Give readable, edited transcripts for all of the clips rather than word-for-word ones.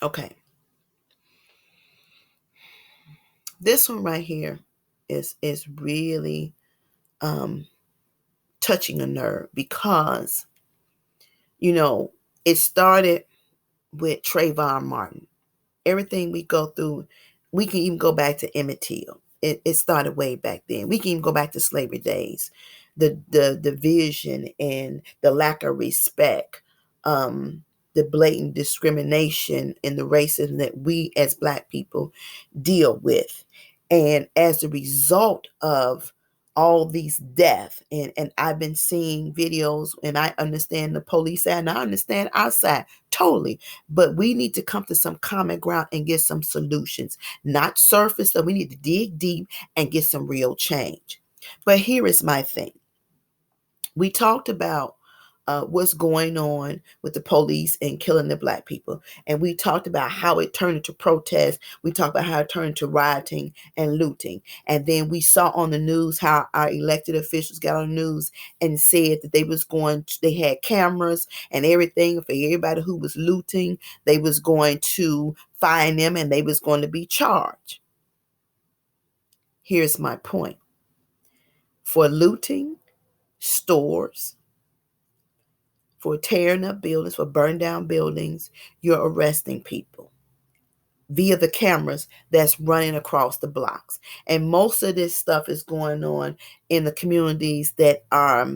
Okay. This one right here is really touching a nerve because, you know, it started with Trayvon Martin. Everything we go through, we can even go back to Emmett Till. It started way back then. We can even go back to slavery days. The division and the lack of respect, the blatant discrimination and the racism that we as Black people deal with. And as a result of all these deaths, and I've been seeing videos, and I understand the police side and I understand our side totally, but we need to come to some common ground and get some solutions, not surface. So we need to dig deep and get some real change. But here is my thing. We talked about what's going on with the police and killing the Black people. And we talked about how it turned into protest. We talked about how it turned into rioting and looting. And then we saw on the news how our elected officials got on the news and said that they had cameras and everything for everybody who was looting. They was going to fine them and they was going to be charged. Here's my point. For looting stores, for tearing up buildings, for burning down buildings, you're arresting people via the cameras that's running across the blocks. And most of this stuff is going on in the communities that are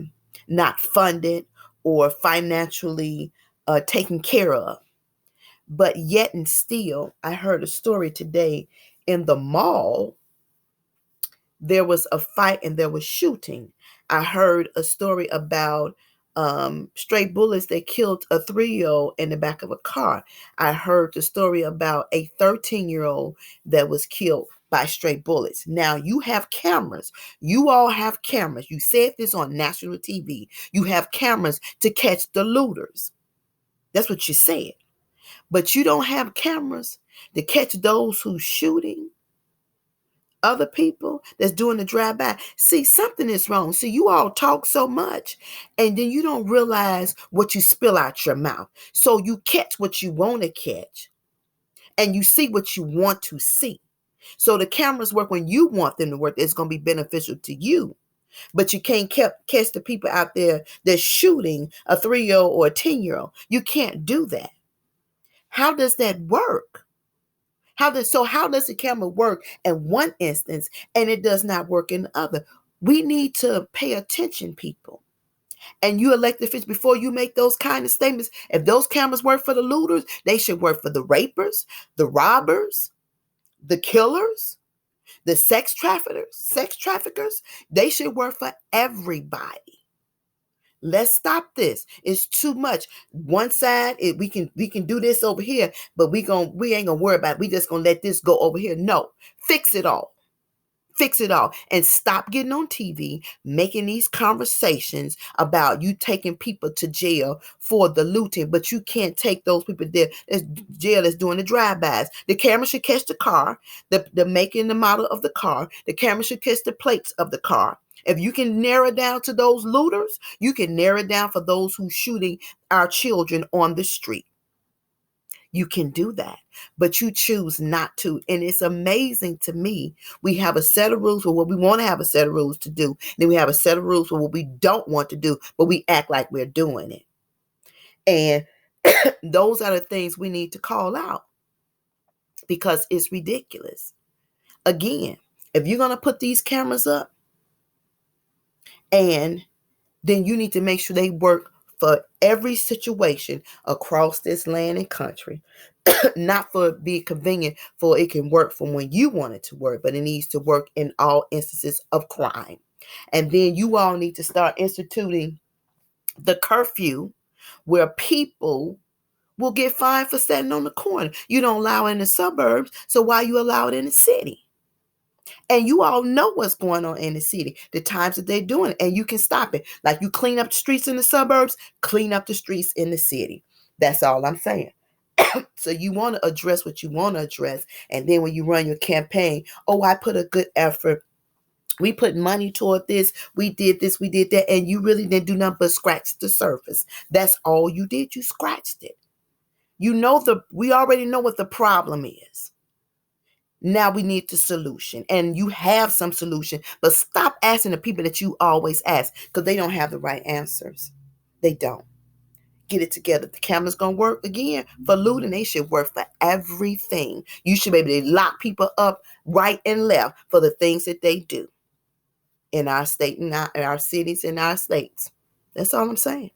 not funded or financially taken care of. But yet and still, I heard a story today in the mall. There was a fight and there was shooting. I heard a story about stray bullets that killed a 3-year-old in the back of a car. I heard the story about a 13-year-old that was killed by stray bullets. Now you have cameras. You all have cameras. You said this on national TV. You have cameras to catch the looters. That's what you said. But you don't have cameras to catch those who's shooting other people that's doing the drive-by. See, something is wrong. See, you all talk so much and then you don't realize what you spill out your mouth. So you catch what you want to catch and you see what you want to see. So the cameras work when you want them to work. It's going to be beneficial to you. But you can't catch the people out there that's shooting a 3-year-old or a 10-year-old. You can't do that. How does that work? How does the camera work in one instance and it does not work in the other? We need to pay attention, people. And you elected officials, before you make those kind of statements, if those cameras work for the looters, they should work for the rapers, the robbers, the killers, the sex traffickers. They should work for everybody. Let's stop this. It's too much. One side, we can do this over here, but we ain't gonna worry about it. We just gonna let this go over here. No, fix it all. Fix it all and stop getting on TV making these conversations about you taking people to jail for the looting, but you can't take those people there as jail that's doing the drive-bys. The camera should catch the car, the make and the model of the car. The camera should catch the plates of the car. If you can narrow down to those looters, you can narrow down for those who shooting our children on the street. You can do that, but you choose not to. And it's amazing to me. We have a set of rules for what we want to have a set of rules to do. Then we have a set of rules for what we don't want to do, but we act like we're doing it. And those are the things we need to call out because it's ridiculous. Again, if you're going to put these cameras up, and then you need to make sure they work for every situation across this land and country. Not for being convenient, for it can work from when you want it to work, but it needs to work in all instances of crime. And then you all need to start instituting the curfew where people will get fined for standing on the corner. You don't allow it in the suburbs, so why you allow it in the city? And you all know what's going on in the city, the times that they're doing it, and you can stop it. Like you clean up the streets in the suburbs, clean up the streets in the city. That's all I'm saying. So you want to address what you want to address. And then when you run your campaign, oh, I put a good effort. We put money toward this. We did this. We did that. And you really didn't do nothing but scratch the surface. That's all you did. You scratched it. We already know what the problem is. Now we need the solution, and you have some solution, but stop asking the people that you always ask, because they don't have the right answers. They don't. Get it together. The camera's gonna work again for looting. They should work for everything. You should be able to lock people up right and left for the things that they do in our state, in our cities, in our states. That's all I'm saying.